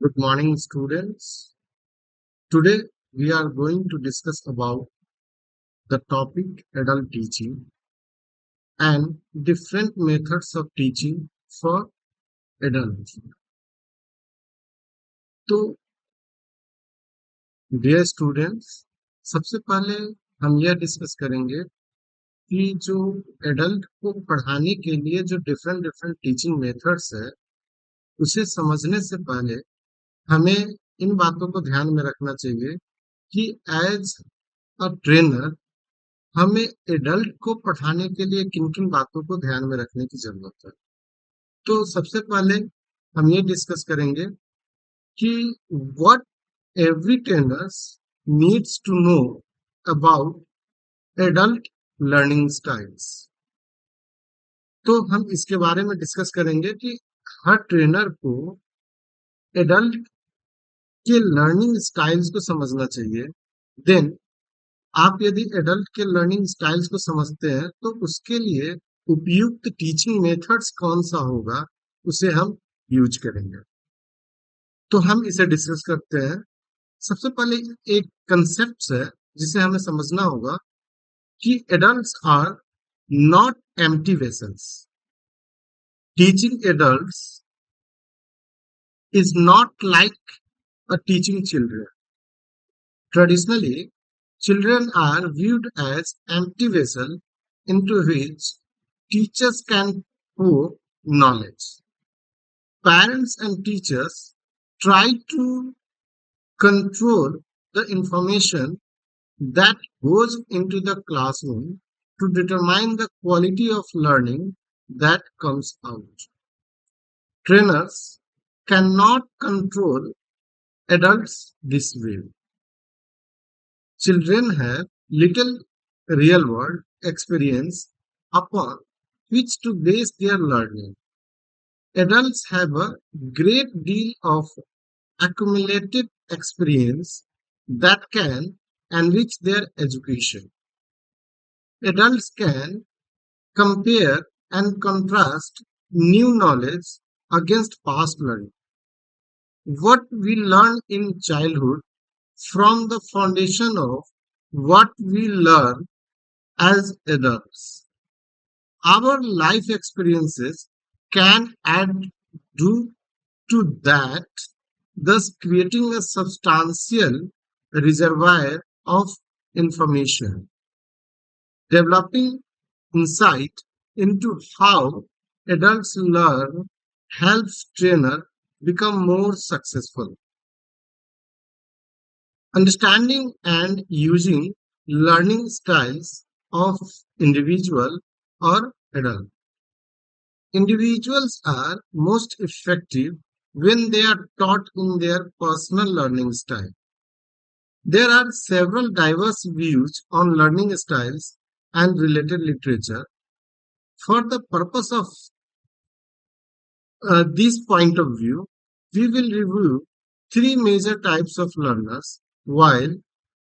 Good morning, students. Today we are going to discuss about the topic adult teaching and different methods of teaching for adults. तो dear students, सबसे पहले हम यह discuss करेंगे कि जो एडल्ट को पढ़ाने के लिए जो डिफरेंट डिफरेंट टीचिंग मेथड्स है, उसे समझने से पहले हमें इन बातों को ध्यान में रखना चाहिए कि एज अ ट्रेनर हमें एडल्ट को पढ़ाने के लिए किन-किन बातों को ध्यान में रखने की ज़रूरत है। तो सबसे पहले हम ये डिस्कस करेंगे कि what every trainers needs to know about adult learning styles. तो हम इसके बारे में डिस्कस करेंगे कि हर ट्रेनर को एडल्ट के लर्निंग स्टाइल्स को समझना चाहिए। देन आप यदि एडल्ट के लर्निंग स्टाइल्स को समझते हैं तो उसके लिए उपयुक्त टीचिंग मेथड्स कौन सा होगा उसे हम यूज करेंगे। तो हम इसे डिस्कस करते हैं। सबसे पहले एक कंसेप्ट है जिसे हमें समझना होगा कि adults are not empty vessels. Teaching adults is not like a teaching children. Traditionally, children are viewed as empty vessels into which teachers can pour knowledge. Parents and teachers try to control the information that goes into the classroom to determine the quality of learning that comes out. Trainers cannot control adults this way. Children have little real-world experience upon which to base their learning. Adults have a great deal of accumulated experience that can enrich their education. Adults can compare and contrast new knowledge against past learning. What we learn in childhood from the foundation of what we learn as adults. Our life experiences can add to, that, thus creating a substantial reservoir of information. Developing insight into how adults learn helps trainer become more successful. Understanding and using learning styles of individual or adult. Individuals are most effective when they are taught in their personal learning style. There are several diverse views on learning styles and related literature. For the purpose of this point of view, we will review three major types of learners. While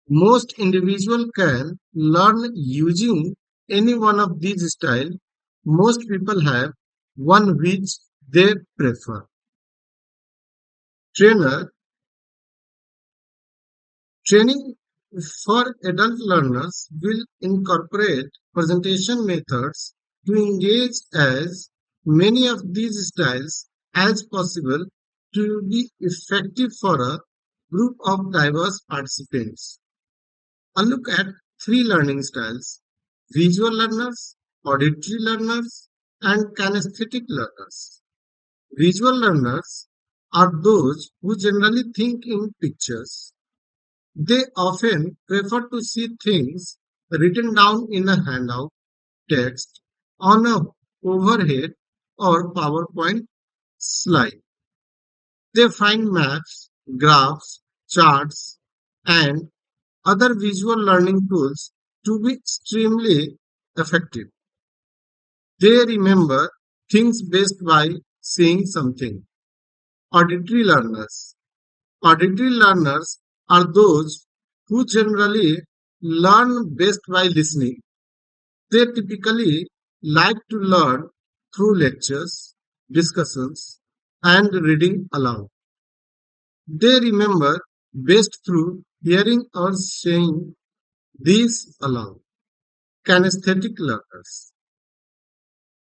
most individuals can learn using any one of these styles, most people have one which they prefer. Trainer Training for adult learners will incorporate presentation methods to engage as many of these styles as possible to be effective for a group of diverse participants. A look at three learning styles: visual learners, auditory learners, and kinesthetic learners. Visual learners are those who generally think in pictures. They often prefer to see things written down in a handout, text, on a overhead or PowerPoint slide. They find maps, graphs, charts, and other visual learning tools to be extremely effective. They remember things best by seeing something. Auditory learners. Auditory learners are those who generally learn best by listening. They typically like to learn through lectures, discussions, and reading aloud. They remember best through hearing or saying these aloud. Kinesthetic learners.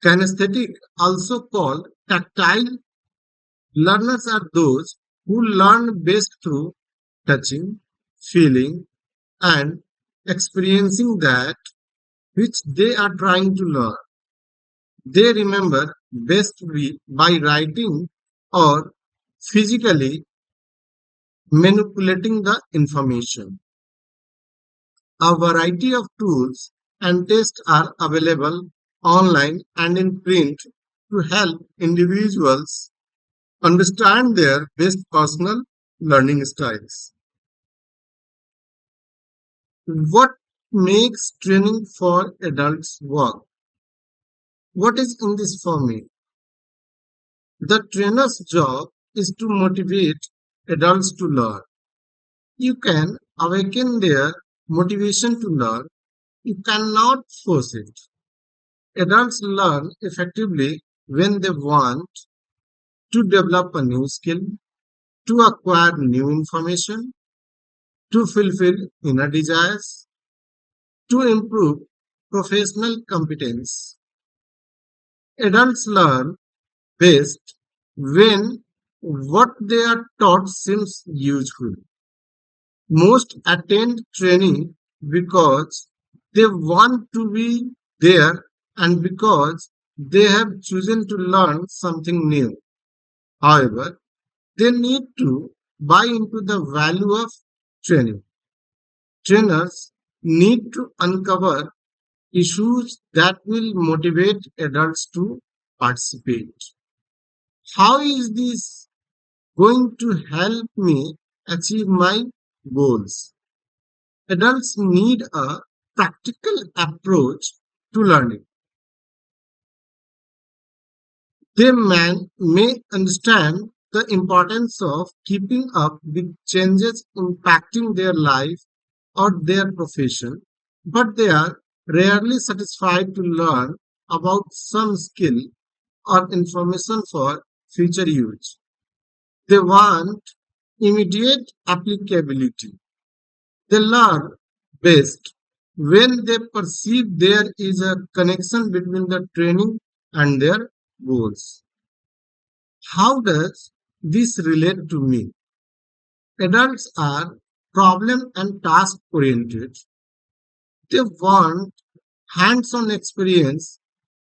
Kinesthetic, also called tactile learners, are those who learn best through touching, feeling, and experiencing that which they are trying to learn. They remember best by writing or physically manipulating the information. A variety of tools and tests are available online and in print to help individuals understand their best personal learning styles. What makes training for adults work? What is in this for me? The trainer's job is to motivate adults to learn. You can awaken their motivation to learn. You cannot force it. Adults learn effectively when they want to develop a new skill, to acquire new information, to fulfill inner desires, to improve professional competence. Adults learn best when what they are taught seems useful. Most attend training because they want to be there and because they have chosen to learn something new. However, they need to buy into the value of training. Trainers need to uncover issues that will motivate adults to participate. How is this going to help me achieve my goals? Adults need a practical approach to learning. They may understand the importance of keeping up with changes impacting their life or their profession, but they are rarely satisfied to learn about some skill or information for future use. They want immediate applicability. They learn best when they perceive there is a connection between the training and their goals. How does this relate to me? Adults are problem and task oriented. They want hands on experience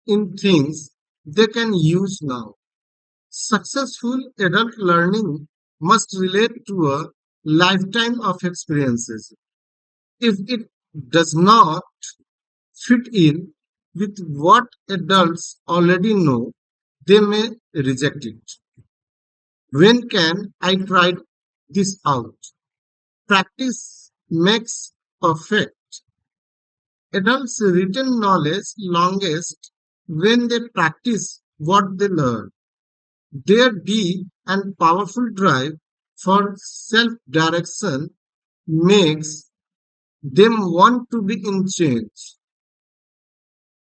in things they can use now. Successful adult learning must relate to a lifetime of experiences. If it does not fit in with what adults already know, they may reject it. When can I try this out? Practice makes perfect. Adults retain knowledge longest when they practice what they learn. Their deep and powerful drive for self direction makes them want to be in change.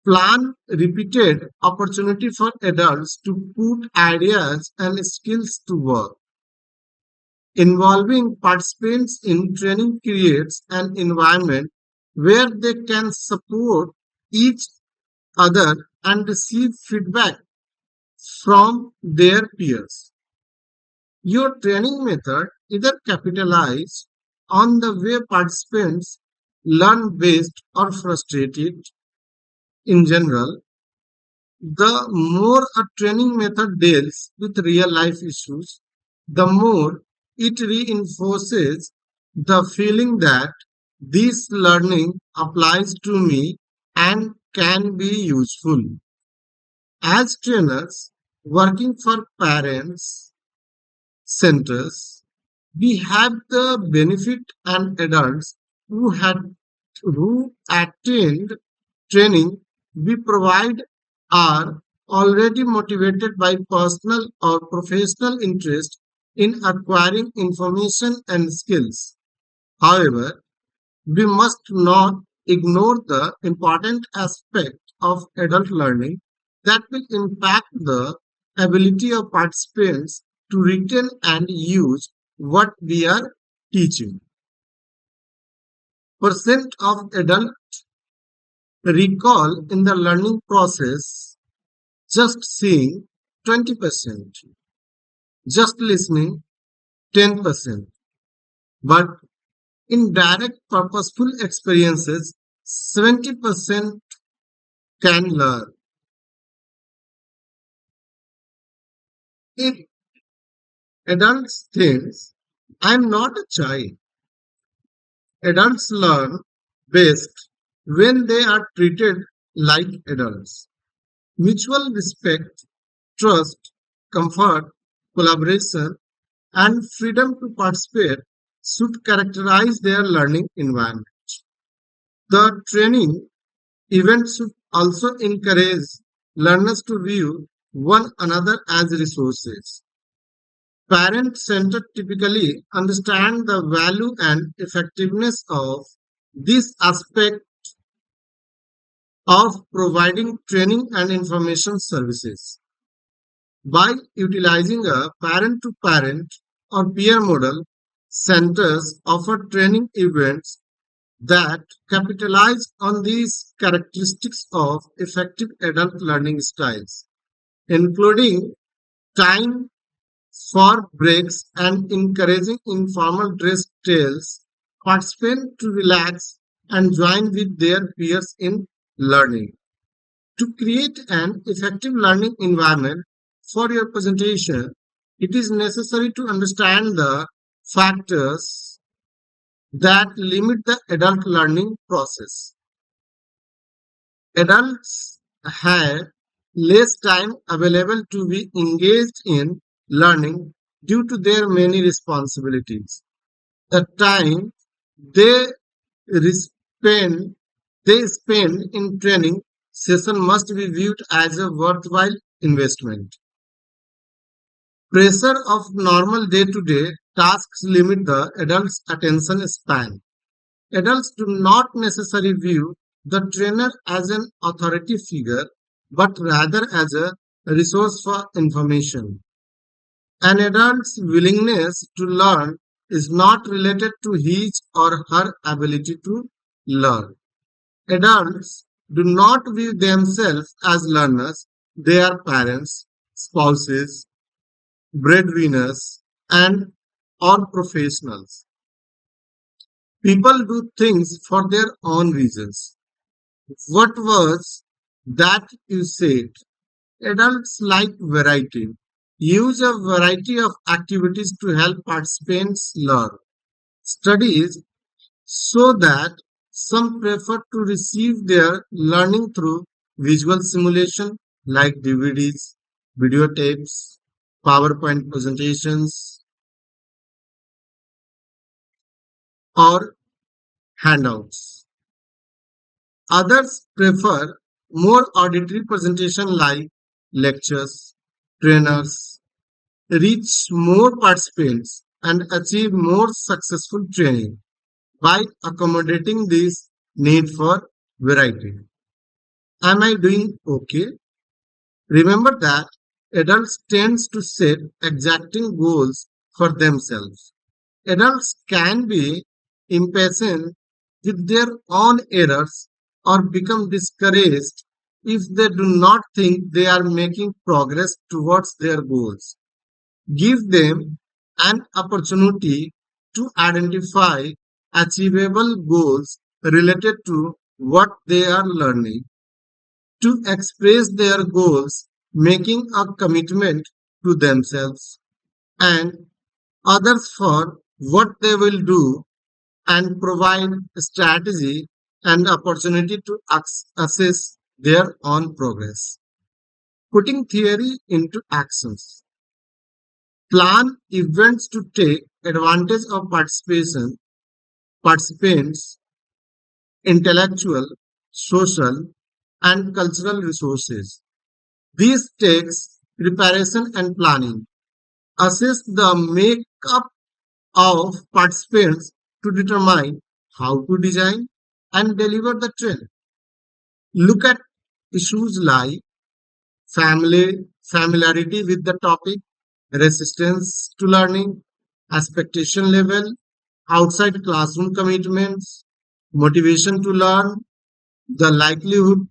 Plan repeated opportunity for adults to put ideas and skills to work. Involving participants in training creates an environment where they can support each other and receive feedback from their peers. Your training method either capitalize on the way participants learn based or frustrated. In general, the more a training method deals with real life issues, the more it reinforces the feeling that this learning applies to me and can be useful. As trainers working for parents centers, we have the benefit and adults who attend training we provide are already motivated by personal or professional interest in acquiring information and skills. However, we must not ignore the important aspect of adult learning that will impact the ability of participants to retain and use what we are teaching. Percent of adult recall in the learning process, just seeing 20%, just listening 10%, but in direct purposeful experiences 70% can learn. If adults think I'm not a child, adults learn best when they are treated like adults. Mutual respect, trust, comfort, collaboration, and freedom to participate should characterize their learning environment. The training event should also encourage learners to view one another as resources. Parent-centered typically understand the value and effectiveness of this aspect of providing training and information services. By utilizing a parent-to-parent or peer model, centers offer training events that capitalize on these characteristics of effective adult learning styles, including time for breaks and encouraging informal dress trails, participants to relax and join with their peers in learning. To create an effective learning environment for your presentation, it is necessary to understand the factors that limit the adult learning process. Adults have less time available to be engaged in learning due to their many responsibilities. The time they spend in training session must be viewed as a worthwhile investment. Pressure of normal day-to-day tasks limit the adult's attention span. Adults do not necessarily view the trainer as an authority figure, but rather as a resource for information. An adult's willingness to learn is not related to his or her ability to learn. Adults do not view themselves as learners, they are parents, spouses, breadwinners, and or professionals. People do things for their own reasons. What was that you said? Adults like variety. Use a variety of activities to help participants learn. Studies show that some prefer to receive their learning through visual simulation like DVDs, videotapes, PowerPoint presentations, or handouts. Others prefer more auditory presentation like lectures, trainers, reach more participants and achieve more successful training by accommodating this need for variety. Am I doing okay? Remember that adults tend to set exacting goals for themselves. Adults can be impatient with their own errors or become discouraged if they do not think they are making progress towards their goals. Give them an opportunity to identify achievable goals related to what they are learning, to express their goals, making a commitment to themselves and others for what they will do, and provide strategy and opportunity to assess their own progress. Putting theory into actions. Plan events to take advantage of participants' intellectual, social, and cultural resources. This takes preparation and planning. Assess the makeup of participants to determine how to design and deliver the training. Look at issues like familiarity with the topic, resistance to learning, expectation level, outside classroom commitments, motivation to learn, the likelihood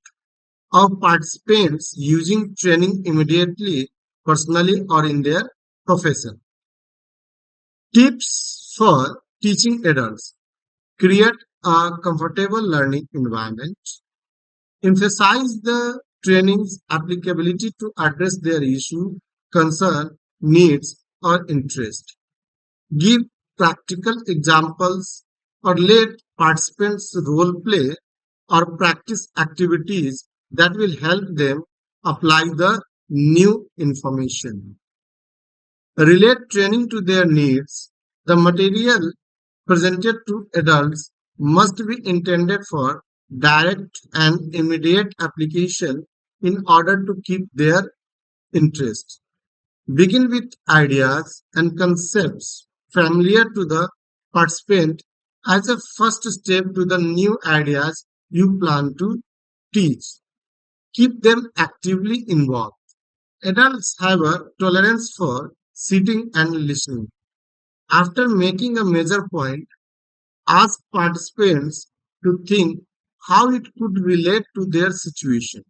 of participants using training immediately, personally, or in their profession. Tips for teaching adults: create a comfortable learning environment, emphasize the training's applicability to address their issue, concern, needs, or interest. Give practical examples or let participants role play or practice activities that will help them apply the new information. Relate training to their needs. The material presented to adults must be intended for direct and immediate application in order to keep their interest. Begin with ideas and concepts familiar to the participant as a first step to the new ideas you plan to teach. Keep them actively involved. Adults have a tolerance for sitting and listening. After making a major point, ask participants to think how it could relate to their situation.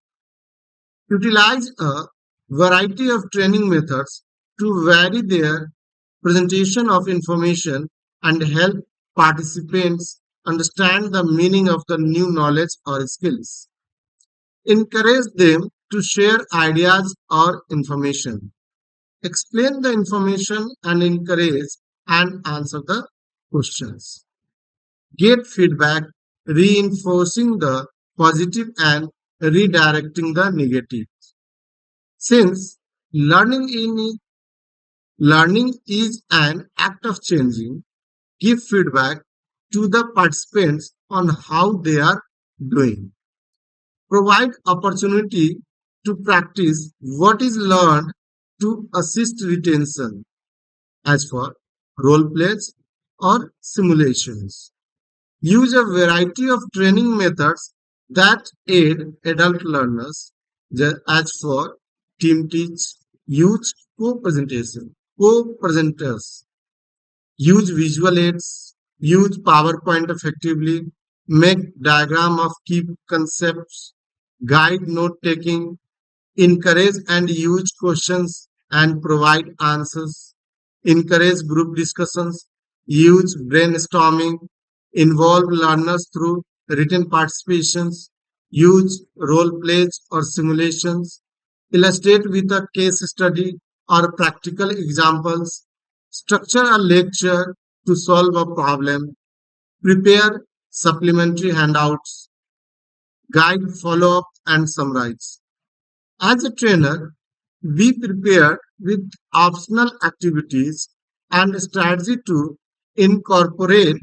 Utilize a variety of training methods to vary their presentation of information and help participants understand the meaning of the new knowledge or skills. Encourage them to share ideas or information. Explain the information and encourage and answer the questions. Get feedback, reinforcing the positive and redirecting the negative. Since learning in learning is an act of changing, give feedback to the participants on how they are doing. Provide opportunity to practice what is learned to assist retention, as for role plays or simulations. Use a variety of training methods that aid adult learners, as for team teach, use co-presenters, use visual aids, use PowerPoint effectively, make diagram of key concepts, guide note taking, encourage and use questions and provide answers, encourage group discussions, use brainstorming, involve learners through written participations, use role plays or simulations, illustrate with a case study or practical examples, structure a lecture to solve a problem, prepare supplementary handouts, guide follow up and summarize. As a trainer, be prepared with optional activities and strategy to incorporate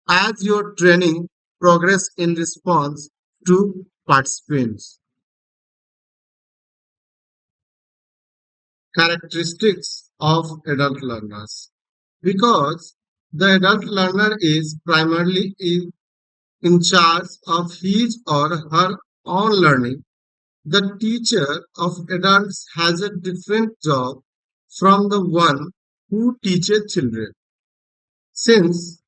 as your training progress in response to participants. Characteristics of adult learners. Because the adult learner is primarily in charge of his or her own learning, the teacher of adults has a different job from the one who teaches children. Since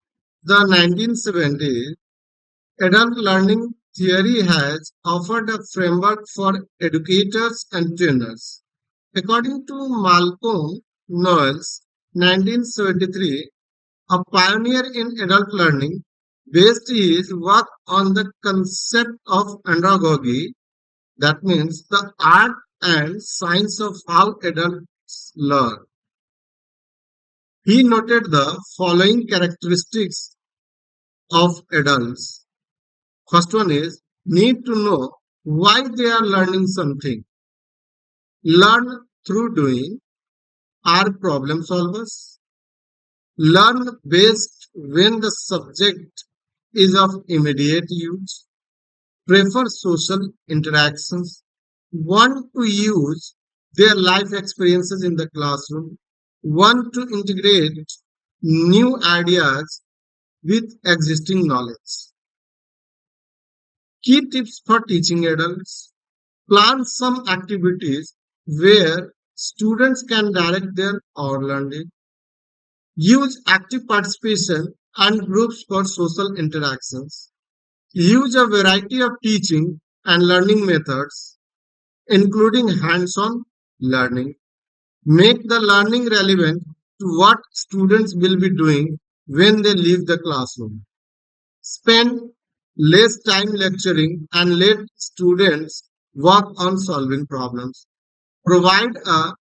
the 1970s, adult learning theory has offered a framework for educators and trainers. According to Malcolm Knowles, 1973, a pioneer in adult learning, based his work on the concept of andragogy, that means the art and science of how adults learn. He noted the following characteristics of adults. First one is need to know why they are learning something. Learn through doing, are problem solvers. Learn best when the subject is of immediate use. Prefer social interactions. Want to use their life experiences in the classroom. Want to integrate new ideas with existing knowledge. Key tips for teaching adults. Plan some activities where students can direct their own learning. Use active participation and groups for social interactions. Use a variety of teaching and learning methods, including hands-on learning. Make the learning relevant to what students will be doing when they leave the classroom. Spend less time lecturing and let students work on solving problems. Provide a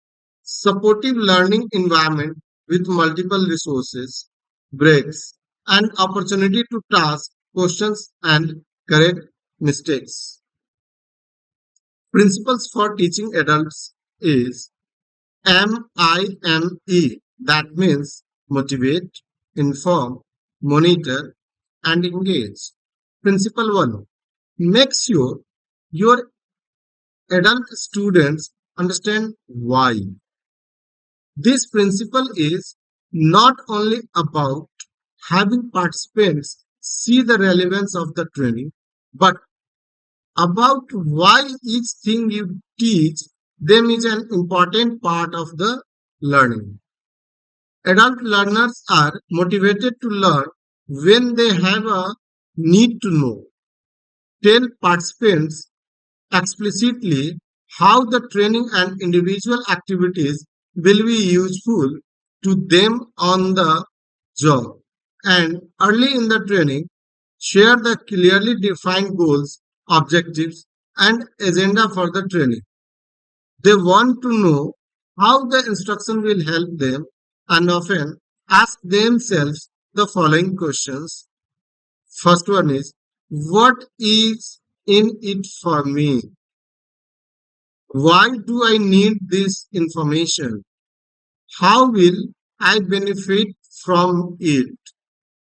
supportive learning environment with multiple resources, breaks, and opportunity to task questions and correct mistakes. Principles for teaching adults is MIME. That means motivate, inform, monitor, and engage. Principle 1. Make sure your adult students understand why. This principle is not only about having participants see the relevance of the training, but about why each thing you teach them is an important part of the learning. Adult learners are motivated to learn when they have a need to know. Tell participants explicitly how the training and individual activities will be useful to them on the job. And early in the training, share the clearly defined goals, objectives, and agenda for the training. They want to know how the instruction will help them and often ask themselves the following questions. First one is, what is in it for me? Why do I need this information? How will I benefit from it?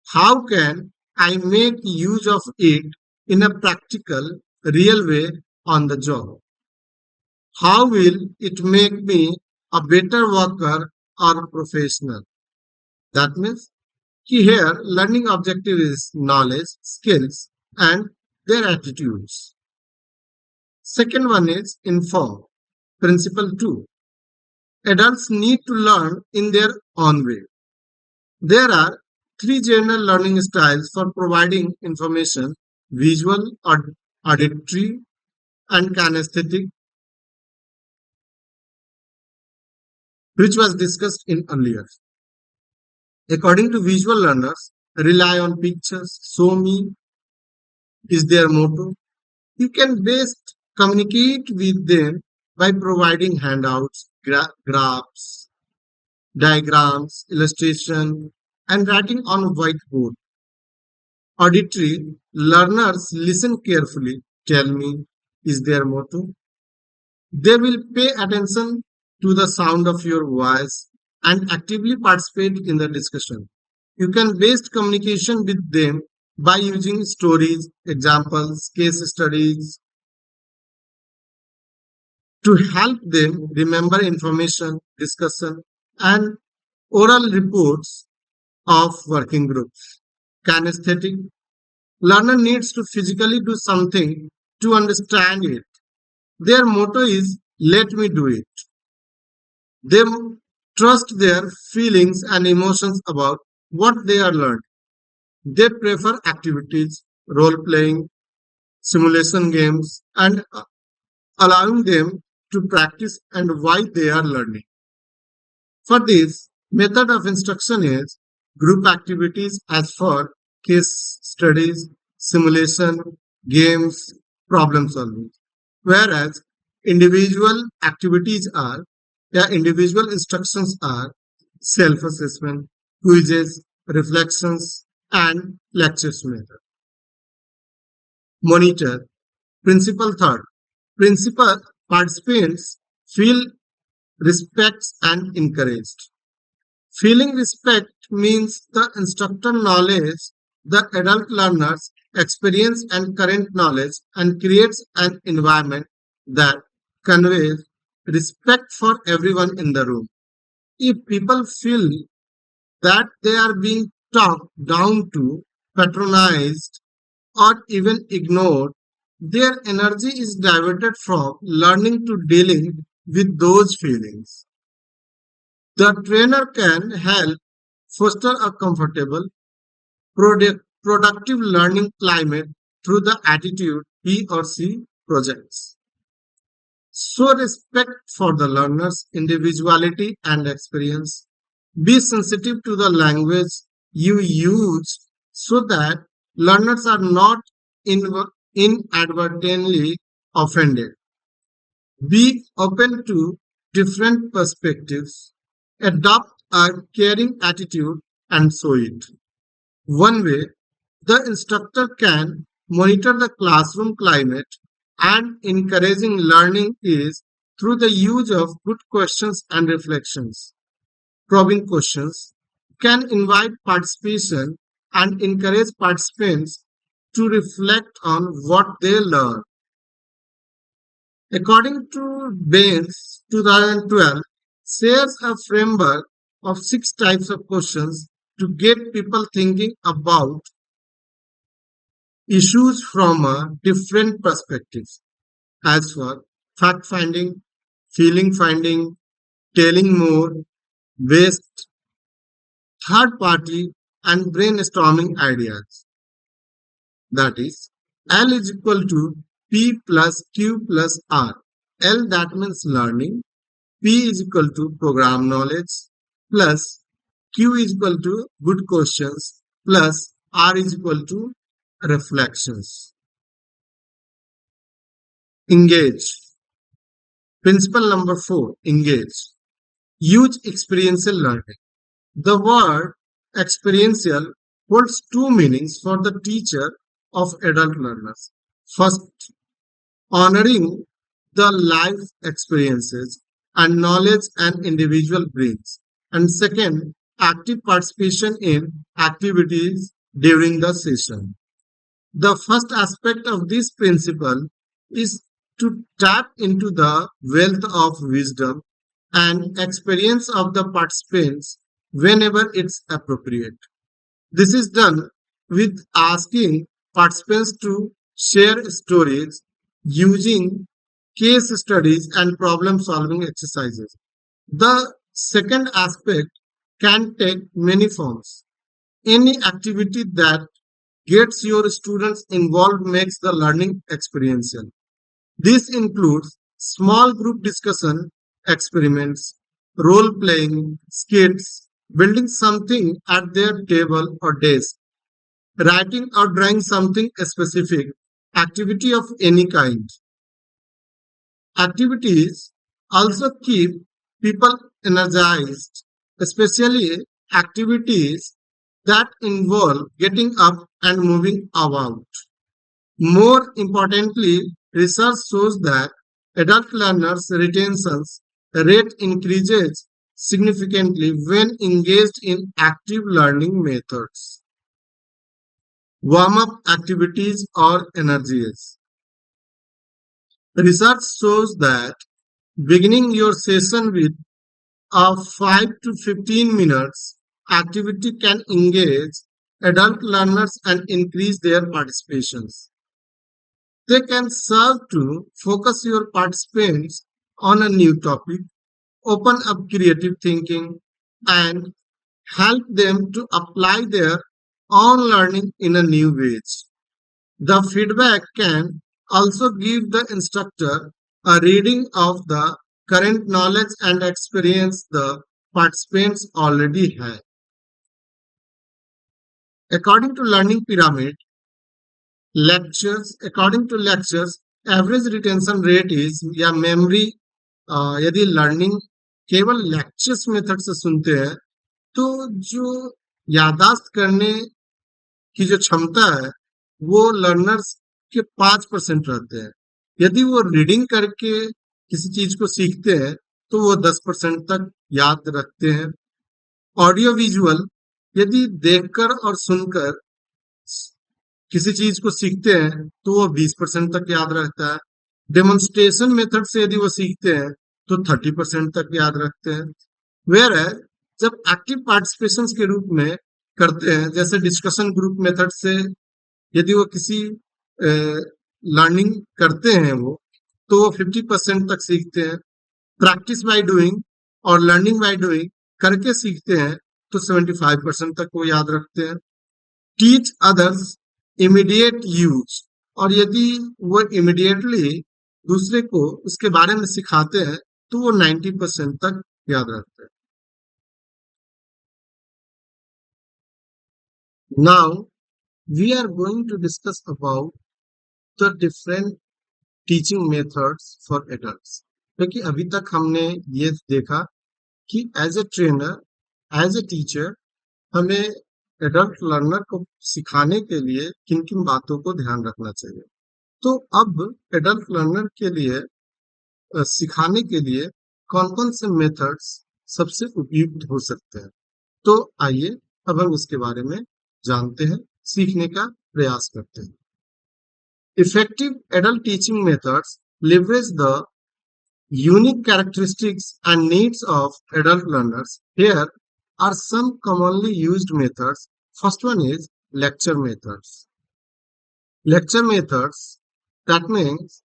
How can I make use of it in a practical, real way on the job? How will it make me a better worker or professional? That means here learning objective is knowledge, skills, and their attitudes. Second one is inform. Principle 2. Adults need to learn in their own way. There are three general learning styles for providing information: visual, auditory, and kinesthetic, which was discussed in earlier. According to visual learners, rely on pictures, show me is their motto. You can best communicate with them by providing handouts, graphs, diagrams, illustration, and writing on a whiteboard. Auditory learners listen carefully. Tell me is their motto. They will pay attention to the sound of your voice and actively participate in the discussion. You can base communication with them by using stories, examples, case studies to help them remember information, discussion, and oral reports of working groups. Kinesthetic learner needs to physically do something to understand it. Their motto is let me do it. They trust their feelings and emotions about what they are learned. They prefer activities, role playing, simulation games, and allowing them to practice and why they are learning. For this, method of instruction is group activities as for case studies, simulation, games, problem solving. Whereas individual activities are, individual instructions are self-assessment, quizzes, reflections, and lectures method. Monitor. Principal third. Principal participants feel respect and encouraged. Feeling respect means the instructor knowledge the adult learners experience and current knowledge and creates an environment that conveys respect for everyone in the room. If people feel that they are being talked down to, patronized, or even ignored, their energy is diverted from learning to dealing with those feelings. The trainer can help foster a comfortable, productive learning climate through the attitude he or she projects. Show respect for the learner's individuality and experience. Be sensitive to the language you use so that learners are not inadvertently offended. Be open to different perspectives. Adopt a caring attitude and show it. One way the instructor can monitor the classroom climate and encouraging learning is through the use of good questions and reflections. Probing questions can invite participation and encourage participants to reflect on what they learn. According to Baines 2012, shares a framework of 6 types of questions to get people thinking about issues from a different perspectives. As for fact finding, feeling finding, telling more, waste, third party, and brainstorming ideas. That is, L is equal to P plus Q plus R. L that means learning, P is equal to program knowledge, plus Q is equal to good questions, plus R is equal to reflections. Engage. Principle number 4, engage. Use experiential learning. The word experiential holds 2 meanings for the teacher of adult learners. First, honoring the life experiences and knowledge an individual brings. And second, active participation in activities during the session. The first aspect of this principle is to tap into the wealth of wisdom and experience of the participants whenever it's appropriate. This is done with asking participants to share stories using case studies and problem solving exercises. The second aspect can take many forms. Any activity that gets your students involved makes the learning experiential. This includes small group discussion, experiments, role playing, skits, building something at their table or desk, writing or drawing something specific, activity of any kind. Activities also keep people energized, especially activities that involve getting up and moving about. More importantly, research shows that adult learners' retention rate increases significantly when engaged in active learning methods. Warm-up activities or energies. Research shows that beginning your session with a 5 to 15 minutes activity can engage adult learners and increase their participations. They can serve to focus your participants on a new topic, open up creative thinking, and help them to apply their own learning in a new ways. The feedback can also give the instructor a reading of the current knowledge and experience the participants already have. According to learning pyramid, according to lectures, average retention rate is या memory यदि learning केवल lectures method से सुनते हैं तो जो यादाश्त करने की जो क्षमता है वो लर्नर्स के 5% रहते हैं। यदि वो रीडिंग करके किसी चीज को सीखते हैं तो वो 10% तक याद रखते हैं। ऑडियो विजुअल यदि देखकर और सुनकर किसी चीज को सीखते हैं तो वो 20% तक याद रहता है। डेमोन्स्ट्रेशन मेथड से यदि वो सीखते हैं तो 30% तक याद रखते हैं। वेयर है जब एक्टिव पार्टिसिपेशन के रूप में करते हैं, जैसे डिस्कशन ग्रुप मेथड से यदि वो किसी लर्निंग करते हैं वो तो वो 50% तक सीखते हैं। प्रैक्टिस बाय डूइंग और लर्निंग बाय डूइंग करके सीखते हैं तो 75% तक वो याद रखते हैं। टीच अदर्स इमीडिएट यूज, और यदि वो इमीडिएटली दूसरे को उसके बारे में सिखाते हैं तो वो 90% तक याद रखते हैं। Now we are going to discuss about the different teaching methods for adults, क्योंकि अभी तक हमने ये देखा कि as a trainer, as a teacher, हमें एडल्ट लर्नर को सिखाने के लिए किन किन बातों को ध्यान रखना चाहिए। तो अब एडल्ट लर्नर के लिए सिखाने के लिए कौन कौन से मेथड्स सबसे उपयुक्त हो सकते हैं। तो आइए अब हम इसके बारे में जानते हैं, सीखने का प्रयास करते हैं। Effective adult teaching methods leverage the unique characteristics and needs of adult learners. Here are some commonly used methods. First one is lecture methods. Lecture methods, that means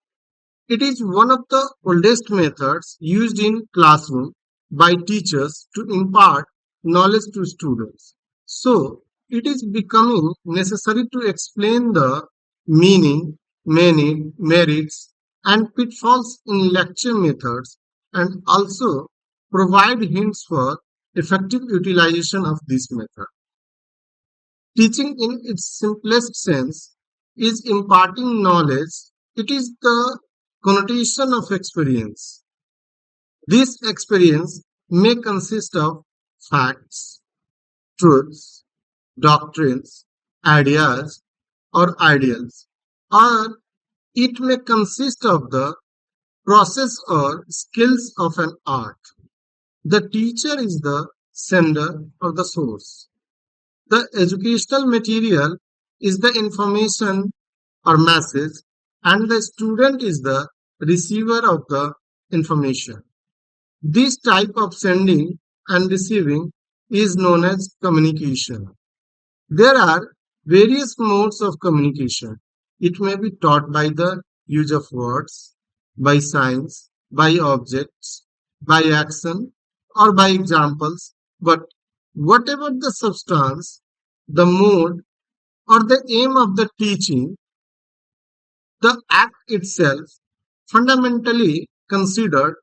it is one of the oldest methods used in classroom by teachers to impart knowledge to students. So, it is becoming necessary to explain the meaning, merits, and pitfalls in lecture methods, and also provide hints for effective utilization of this method. Teaching in its simplest sense is imparting knowledge. It is the connotation of experience. This experience may consist of facts, truths, doctrines, ideas, or ideals, or it may consist of the process or skills of an art. The teacher is the sender or the source. The educational material is the information or message, and the student is the receiver of the information. This type of sending and receiving is known as communication. There are various modes of communication. It may be taught by the use of words, by signs, by objects, by action, or by examples, but whatever the substance, the mode, or the aim of the teaching, the act itself, fundamentally considered,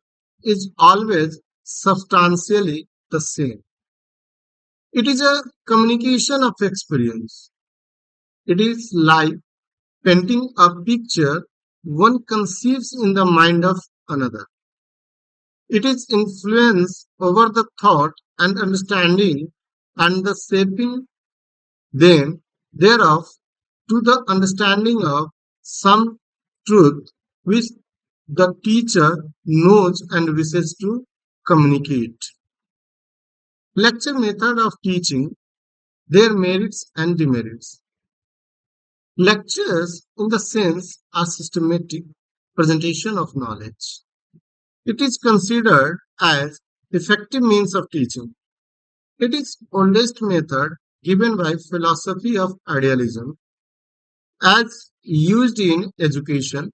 is always substantially the same. It is a communication of experience. It is like painting a picture one conceives in the mind of another. It is influence over the thought and understanding and the shaping them thereof to the understanding of some truth which the teacher knows and wishes to communicate. Lecture method of teaching, their merits and demerits. Lectures, in the sense, are systematic presentation of knowledge. It is considered as effective means of teaching. It is oldest method given by philosophy of idealism as used in education.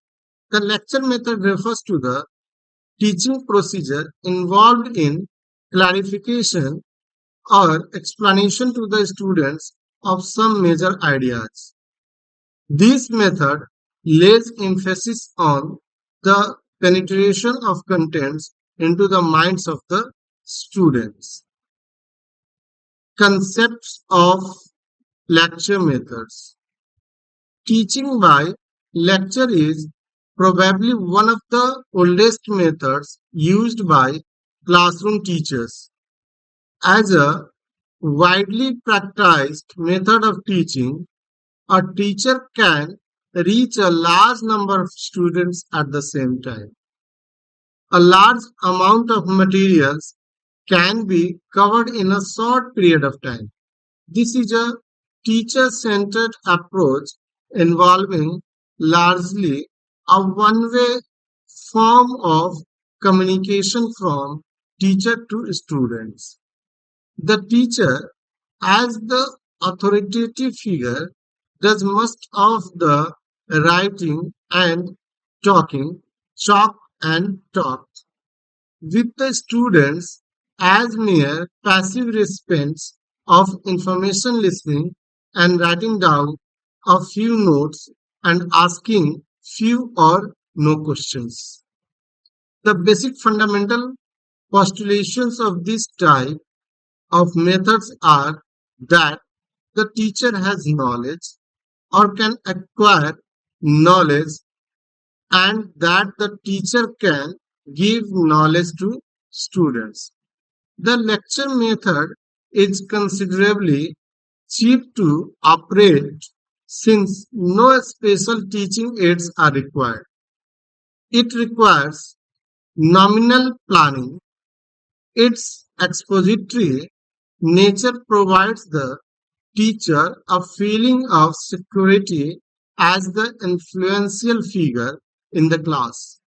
The lecture method refers to the teaching procedure involved in clarification or explanation to the students of some major ideas. This method lays emphasis on the penetration of contents into the minds of the students. Concepts of lecture methods. Teaching by lecture is probably one of the oldest methods used by classroom teachers. As a widely practiced method of teaching, a teacher can reach a large number of students at the same time. A large amount of materials can be covered in a short period of time. This is a teacher-centered approach involving largely a one-way form of communication from teacher to students. The teacher, as the authoritative figure, does most of the writing and talking, chalk and talk, with the students as mere passive recipients of information listening and writing down a few notes and asking few or no questions. The basic fundamental postulations of this type of methods are that the teacher has knowledge or can acquire knowledge and that the teacher can give knowledge to students. The lecture method is considerably cheap to operate since no special teaching aids are required. It requires nominal planning. Its expository nature provides the teacher a feeling of security as the influential figure in the class.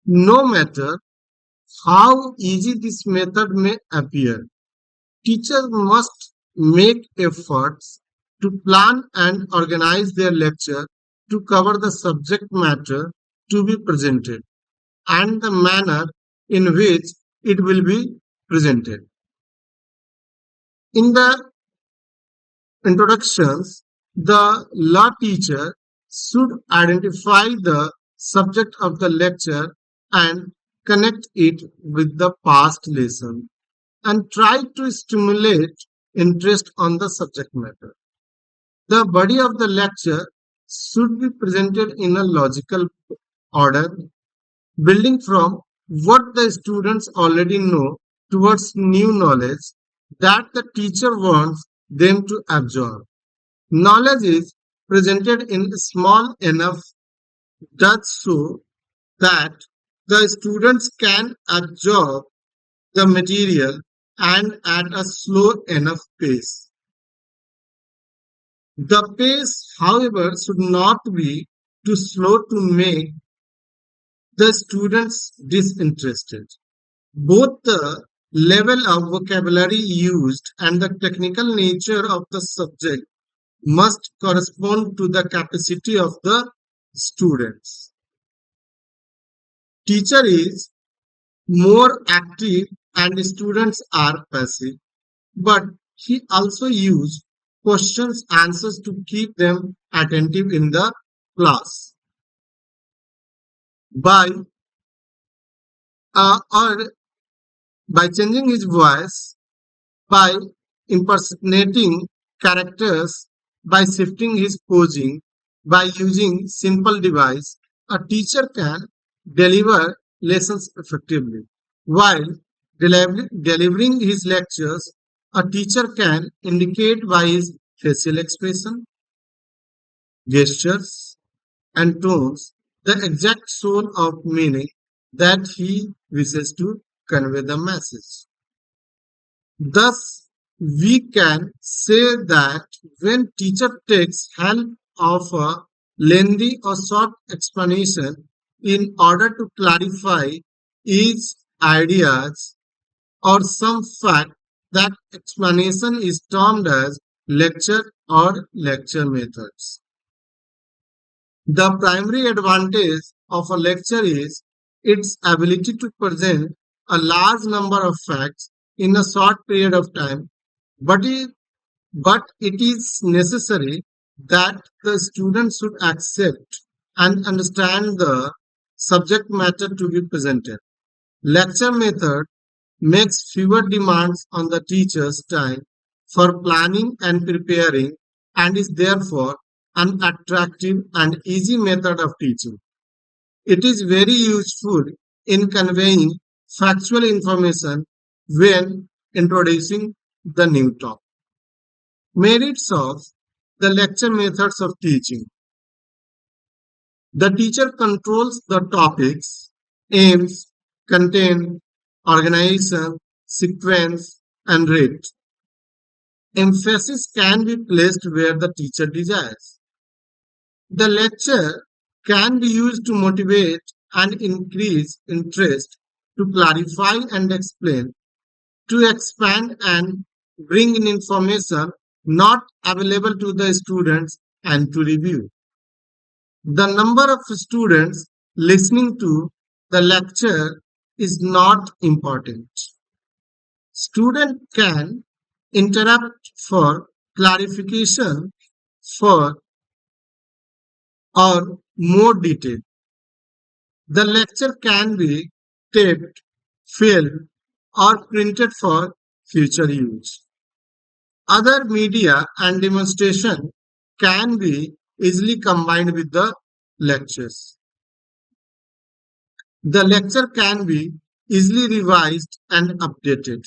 No matter how easy this method may appear, teachers must make efforts to plan and organize their lecture to cover the subject matter to be presented and the manner in which it will be presented. In the introductions, the law teacher should identify the subject of the lecture and connect it with the past lesson and try to stimulate interest on the subject matter. The body of the lecture should be presented in a logical order, building from what the students already know towards new knowledge that the teacher wants them to absorb. Knowledge is presented in small enough doses so that the students can absorb the material and at a slow enough pace. The pace, however, should not be too slow to make the students disinterested. Both the level of vocabulary used and the technical nature of the subject must correspond to the capacity of the students. Teacher is more active and students are passive, but he also used questions answers to keep them attentive in the class. By or by changing his voice, by impersonating characters, by shifting his posing, by using simple device, a teacher can deliver lessons effectively. While delivering his lectures, a teacher can indicate by his facial expression, gestures, and tones the exact soul of meaning that he wishes to convey the message. Thus, we can say that when teacher takes help of a lengthy or short explanation in order to clarify each ideas or some fact, that explanation is termed as lecture or lecture methods. The primary advantage of a lecture is its ability to present a large number of facts in a short period of time, but it is necessary that the student should accept and understand the subject matter to be presented. Lecture method makes fewer demands on the teacher's time for planning and preparing and is therefore an attractive and easy method of teaching. It is very useful in conveying factual information when introducing the new topic. Merits of the lecture methods of teaching. The teacher controls the topics, aims, content, organization, sequence, and rate. Emphasis can be placed where the teacher desires. The lecture can be used to motivate and increase interest, to clarify and explain, to expand and bring in information not available to the students, and to review. The number of students listening to the lecture is not important. Student can interrupt for clarification for or more detail. The lecture can be taped, filmed, or printed for future use. Other media and demonstration can be easily combined with the lectures. The lecture can be easily revised and updated.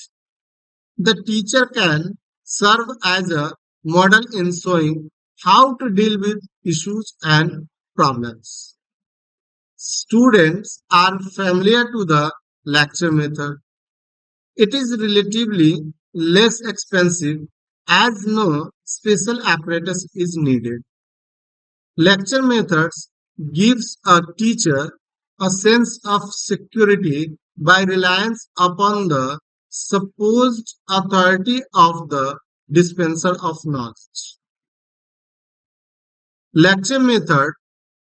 The teacher can serve as a model in showing how to deal with issues and problems. Students are familiar to the lecture method. It is relatively less expensive as no special apparatus is needed. Lecture methods gives a teacher a sense of security by reliance upon the supposed authority of the dispenser of knowledge. Lecture method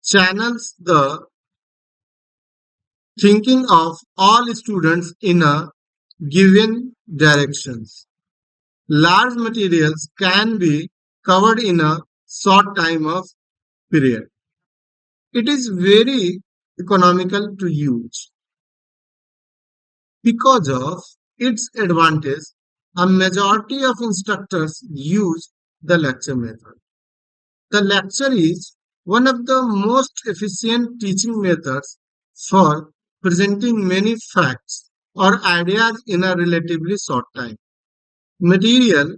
channels the thinking of all students in a given directions. Large materials can be covered in a short time of period. It is very economical to use. Because of its advantage, a majority of instructors use the lecture method. The lecture is one of the most efficient teaching methods for presenting many facts or ideas in a relatively short time. Material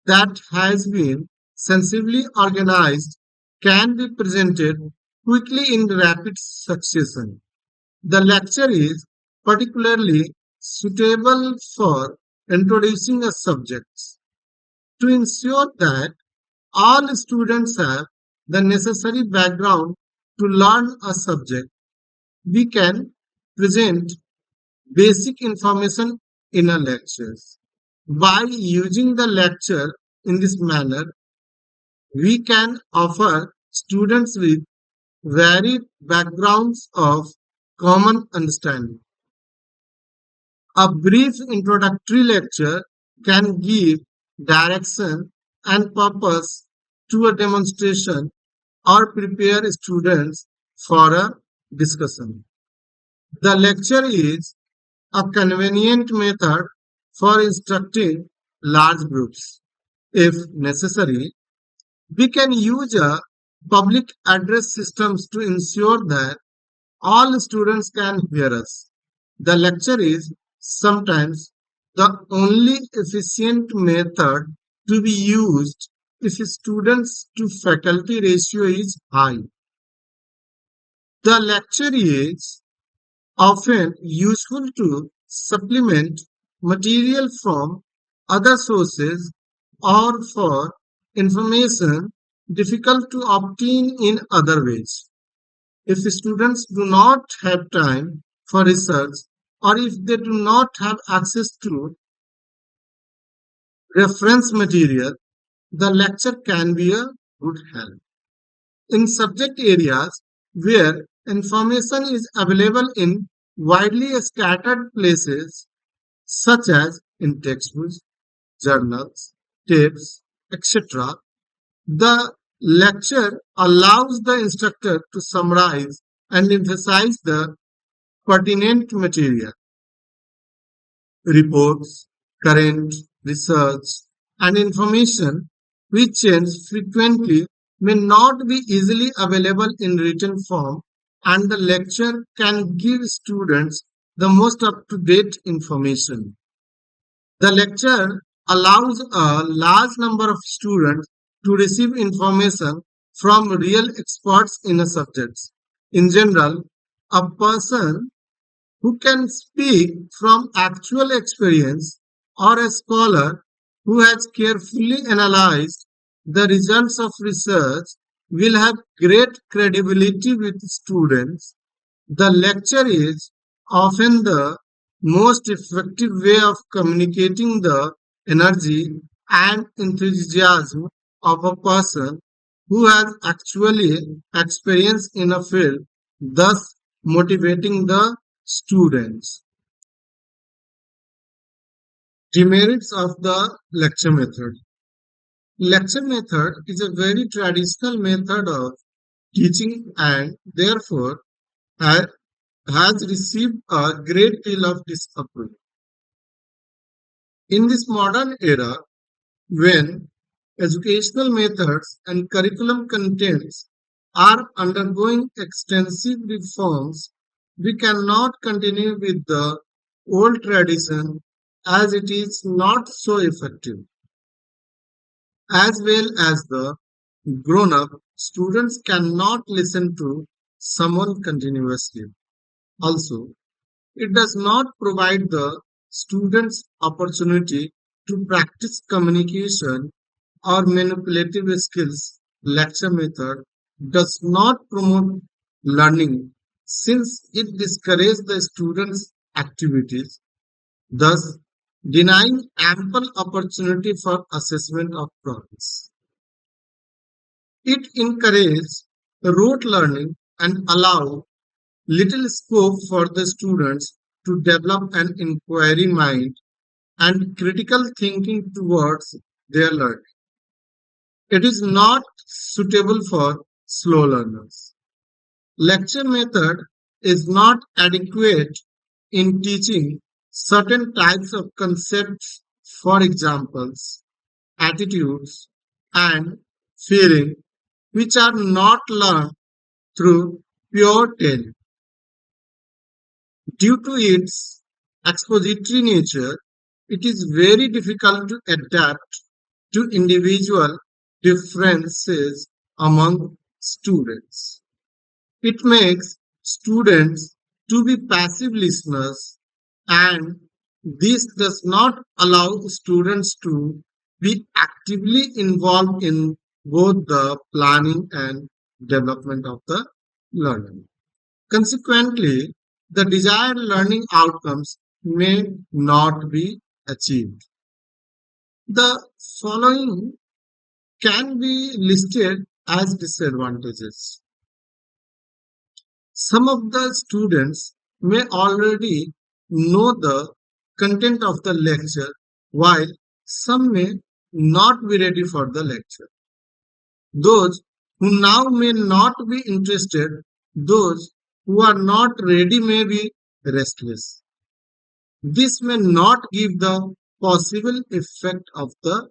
that has been sensibly organized can be presented quickly in rapid succession. The lecture is particularly suitable for introducing a subject. To ensure that all students have the necessary background to learn a subject, we can present basic information in a lecture. By using the lecture in this manner, we can offer students with varied backgrounds of common understanding. A brief introductory lecture can give direction and purpose to a demonstration or prepare students for a discussion. The lecture is a convenient method for instructing large groups. If necessary, we can use a public address systems to ensure that all students can hear us. The lecture is sometimes the only efficient method to be used if students to faculty ratio is high. The lecture is often useful to supplement material from other sources or for information difficult to obtain in other ways. If students do not have time for research or if they do not have access to reference material, the lecture can be a good help. In subject areas where information is available in widely scattered places, such as in textbooks, journals, tapes, etc., the lecture allows the instructor to summarize and emphasize the pertinent material. Reports, current research, and information which change frequently may not be easily available in written form, and the lecture can give students the most up to date information. The lecture allows a large number of students to receive information from real experts in a subject. In general, a person who can speak from actual experience or a scholar who has carefully analyzed the results of research will have great credibility with students. The lecture is often the most effective way of communicating the energy and enthusiasm of a person who has actually experience in a field, thus motivating the students. Demerits of the lecture method. Lecture method is a very traditional method of teaching and therefore ha- has received a great deal of disapproval. In this modern era, when educational methods and curriculum contents are undergoing extensive reforms, we cannot continue with the old tradition as it is not so effective. As well as the grown up, students cannot listen to someone continuously. Also, it does not provide the students opportunity to practice communication or manipulative skills. Lecture method does not promote learning since it discourages the students' activities, thus denying ample opportunity for assessment of progress. It encourages rote learning and allow little scope for the students to develop an inquiry mind and critical thinking towards their learning. It is not suitable for slow learners. Lecture method is not adequate in teaching certain types of concepts, for examples, attitudes, and feeling, which are not learned through pure theory. Due to its expository nature, it is very difficult to adapt to individual differences among students. It makes students to be passive listeners, and this does not allow students to be actively involved in both the planning and development of the learning. Consequently, the desired learning outcomes may not be achieved. The following can be listed as disadvantages. Some of the students may already know the content of the lecture, while some may not be ready for the lecture. Those who now may not be interested, those who are not ready may be restless. This may not give the possible effect of the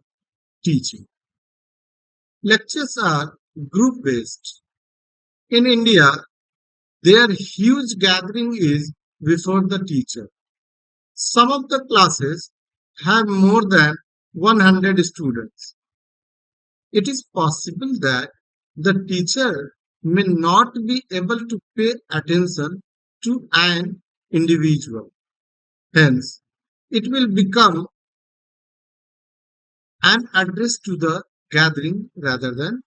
teaching. Lectures are group based. In India, their huge gathering is before the teacher. Some of the classes have more than 100 students. It is possible that the teacher may not be able to pay attention to an individual. Hence, it will become an address to the gathering rather than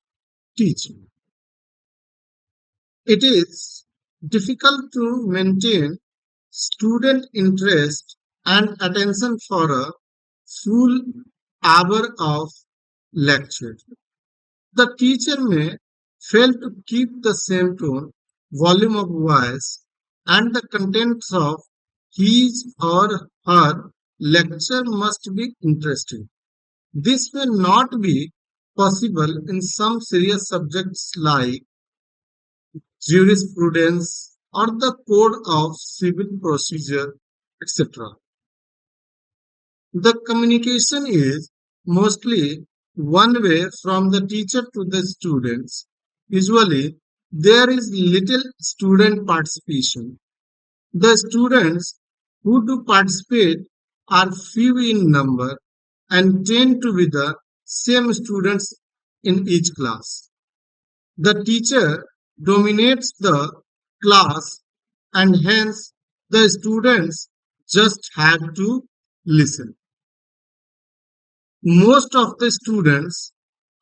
teaching. It is difficult to maintain student interest and attention for a full hour of lecture. The teacher may fail to keep the same tone, volume of voice, and the contents of his or her lecture must be interesting. This may not be possible in some serious subjects like jurisprudence or the code of civil procedure, etc. The communication is mostly one way from the teacher to the students. Usually, there is little student participation. The students who do participate are few in number and tend to be the same students in each class. The teacher dominates the class and hence the students just have to listen. Most of the students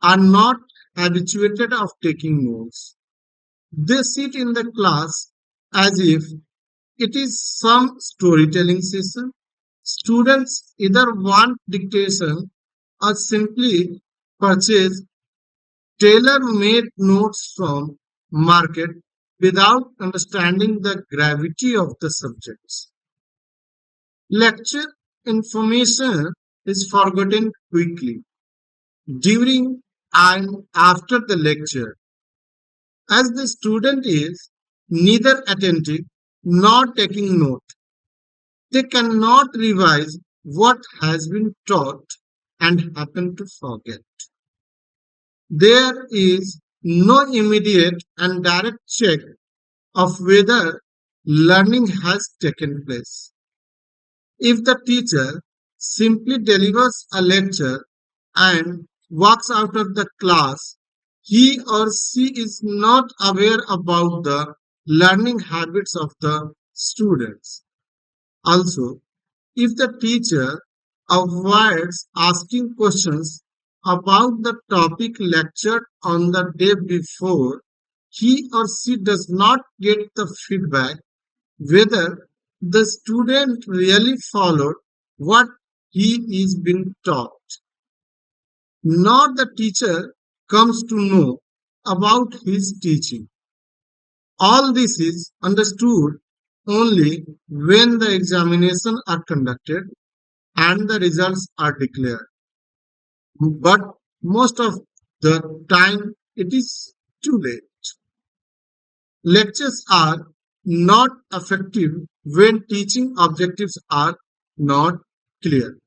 are not habituated of taking notes. They sit in the class as if it is some storytelling session. Students either want dictation or simply purchase tailor-made notes from market without understanding the gravity of the subjects. Lecture information is forgotten quickly during and after the lecture, as the student is neither attentive nor taking note. They cannot revise what has been taught and happen to forget. There is no immediate and direct check of whether learning has taken place. If the teacher simply delivers a lecture and walks out of the class, he or she is not aware about the learning habits of the students. Also, if the teacher avoids asking questions about the topic lectured on the day before, he or she does not get the feedback whether the student really followed what he is being taught, nor the teacher comes to know about his teaching. All this is understood only when the examinations are conducted and the results are declared. But most of the time it is too late. Lectures are not effective when teaching objectives are not clear.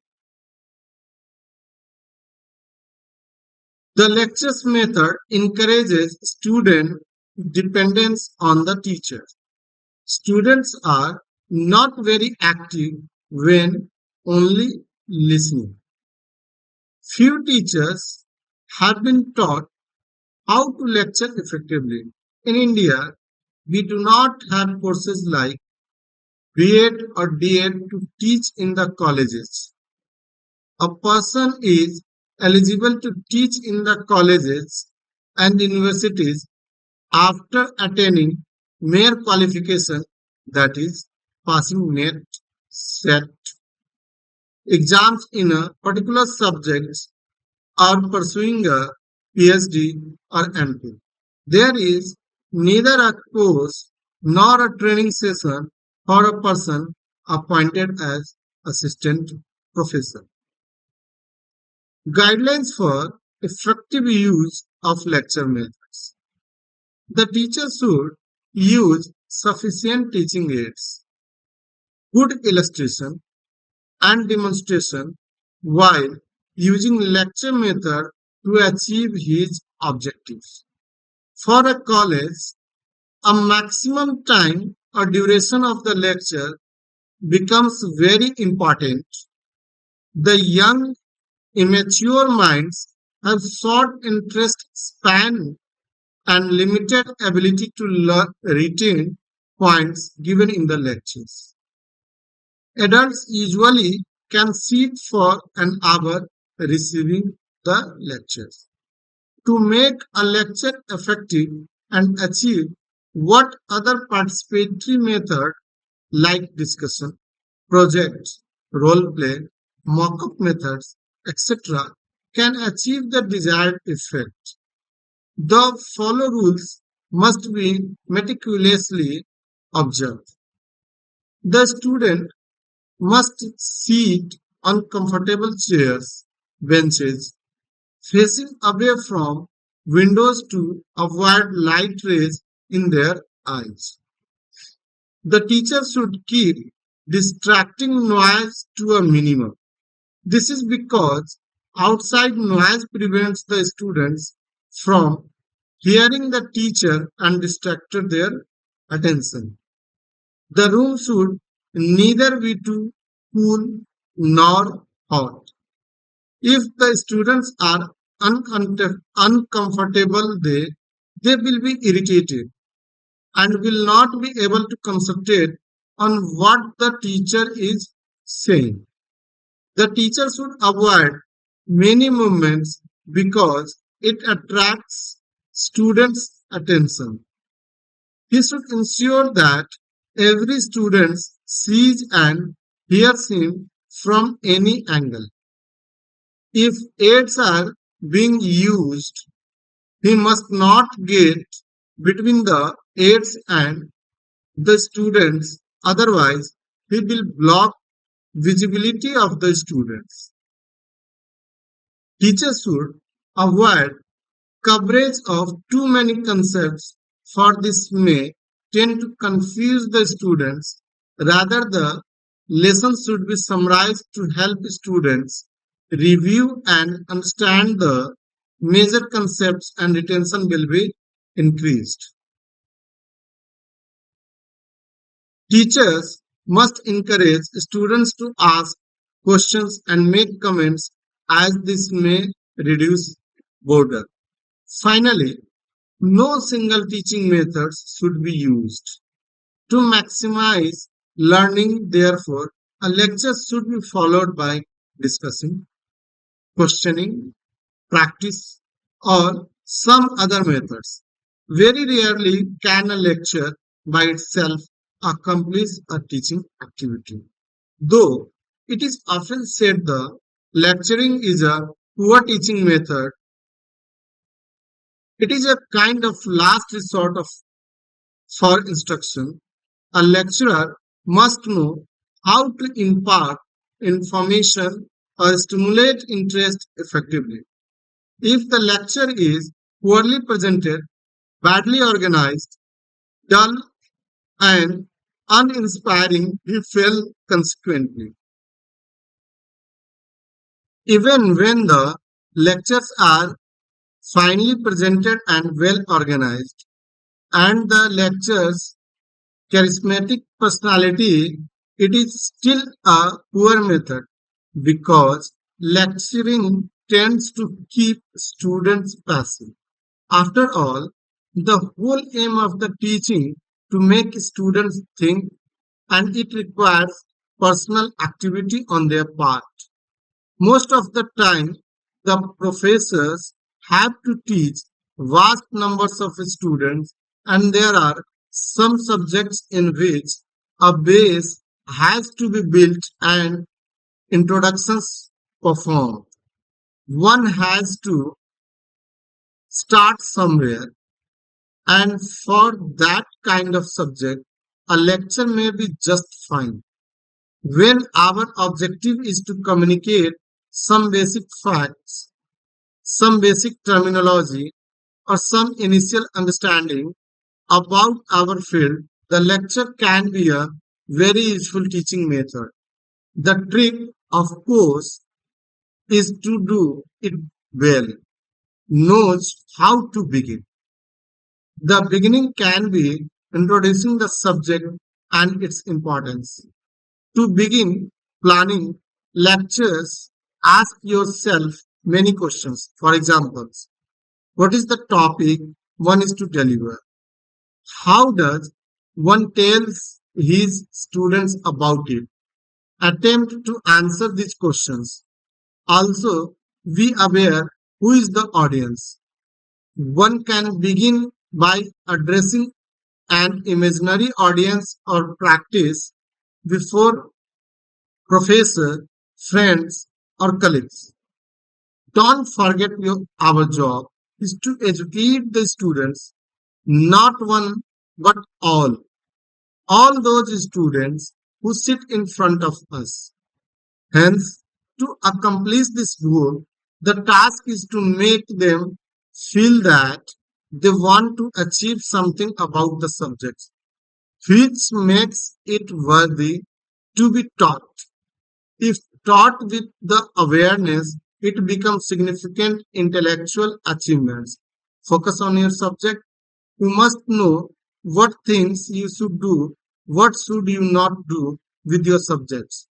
The lectures method encourages student dependence on the teacher. Students are not very active when only listening. Few teachers have been taught how to lecture effectively. In India, we do not have courses like B.Ed or D.Ed to teach in the colleges. A person is eligible to teach in the colleges and universities after attaining mere qualification, that is, passing NET, SET exams in a particular subject or pursuing a PhD or MPhil. There is neither a course nor a training session for a person appointed as assistant professor. Guidelines for effective use of lecture methods. The teacher should use sufficient teaching aids, good illustration and demonstration while using lecture method to achieve his objectives. For a college, a maximum time or duration of the lecture becomes very important. The young, immature minds have short interest span and limited ability to retain points given in the lectures. Adults usually can sit for an hour receiving the lectures. To make a lecture effective and achieve what other participatory methods like discussion, projects, role play, mock-up methods, etc. can achieve the desired effect. The follow rules must be meticulously observed. The student must sit on comfortable chairs, benches, facing away from windows to avoid light rays in their eyes. The teacher should keep distracting noise to a minimum. This is because outside noise prevents the students from hearing the teacher and distracted their attention. The room should neither be too cool nor hot. If the students are uncomfortable, they will be irritated and will not be able to concentrate on what the teacher is saying. The teacher should avoid many movements because it attracts students' attention. He should ensure that every student sees and hears him from any angle. If aids are being used, he must not get between the aids and the students, otherwise, he will block visibility of the students. Teachers should avoid coverage of too many concepts, for this may tend to confuse the students. Rather, the lessons should be summarized to help students review and understand the major concepts, and retention will be increased. Teachers must encourage students to ask questions and make comments, as this may reduce boredom. Finally, no single teaching methods should be used. To maximize learning, therefore, a lecture should be followed by discussing, questioning, practice, or some other methods. Very rarely can a lecture by itself accomplish a teaching activity. Though it is often said the lecturing is a poor teaching method, it is a kind of last resort for instruction. A lecturer must know how to impart information or stimulate interest effectively. If the lecture is poorly presented, badly organized, dull, and uninspiring, we fail consequently. Even when the lectures are finely presented and well organized, and the lecture's charismatic personality, it is still a poor method because lecturing tends to keep students passive. After all, the whole aim of the teaching to make students think, and it requires personal activity on their part. Most of the time, the professors have to teach vast numbers of students, and there are some subjects in which a base has to be built and introductions performed. One has to start somewhere, and for that kind of subject, a lecture may be just fine. When our objective is to communicate some basic facts, some basic terminology, or some initial understanding about our field, the lecture can be a very useful teaching method. The trick, of course, is to do it well, knows how to begin. The beginning can be introducing the subject and its importance. To begin planning lectures, ask yourself many questions. For example, what is the topic one is to deliver? How does one tell his students about it? Attempt to answer these questions. Also, be aware who is the audience. One can begin by addressing an imaginary audience or practice before professor, friends, or colleagues. Don't forget our job is to educate the students, not one but all. All those students who sit in front of us. Hence, to accomplish this goal, the task is to make them feel that they want to achieve something about the subject, which makes it worthy to be taught. If taught with the awareness, it becomes significant intellectual achievements. Focus on your subject. You must know what things you should do, what should you not do with your subjects.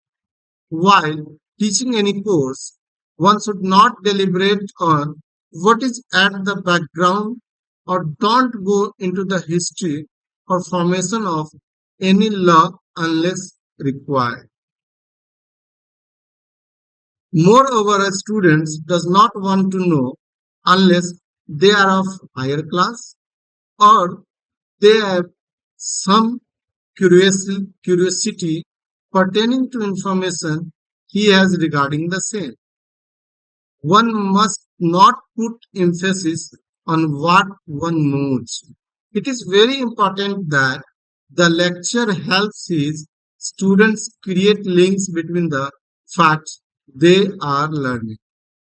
While teaching any course, one should not deliberate on what is at the background, or don't go into the history or formation of any law unless required. Moreover, a student does not want to know unless they are of higher class, or they have some curiosity pertaining to information he has regarding the same. One must not put emphasis on what one knows. It is very important that the lecture helps his students create links between the facts they are learning.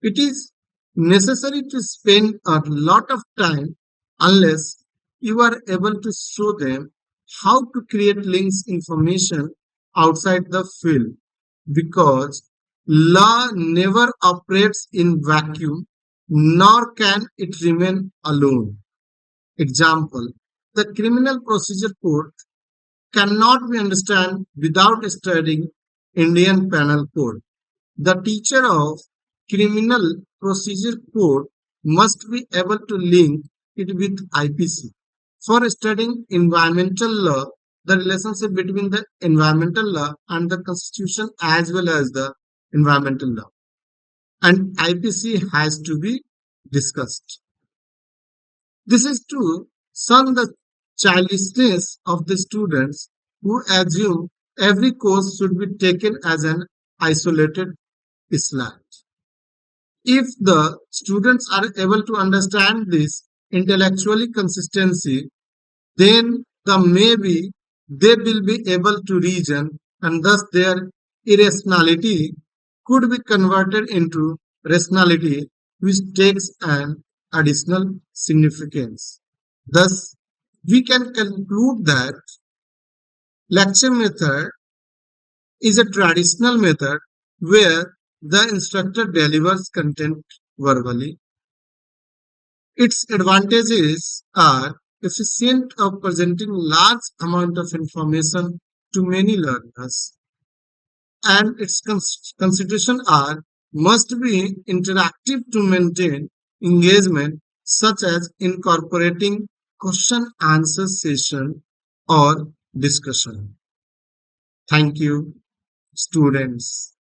It is necessary to spend a lot of time unless you are able to show them how to create links information outside the field, because law never operates in vacuum, nor can it remain alone. Example: the criminal procedure code cannot be understood without studying Indian Penal Code. The teacher of Criminal Procedure Code must be able to link it with IPC. For studying environmental law, the relationship between the environmental law and the constitution as well as the environmental law and IPC has to be discussed. This is to shun the childishness of the students who assume every course should be taken as an isolated Islam. If the students are able to understand this intellectually consistency, then maybe they will be able to reason, and thus their irrationality could be converted into rationality, which takes an additional significance. Thus, we can conclude that lecture method is a traditional method where the instructor delivers content verbally. Its advantages are efficient of presenting large amount of information to many learners, and its consideration are must be interactive to maintain engagement, such as incorporating question answer session or discussion. Thank you, students.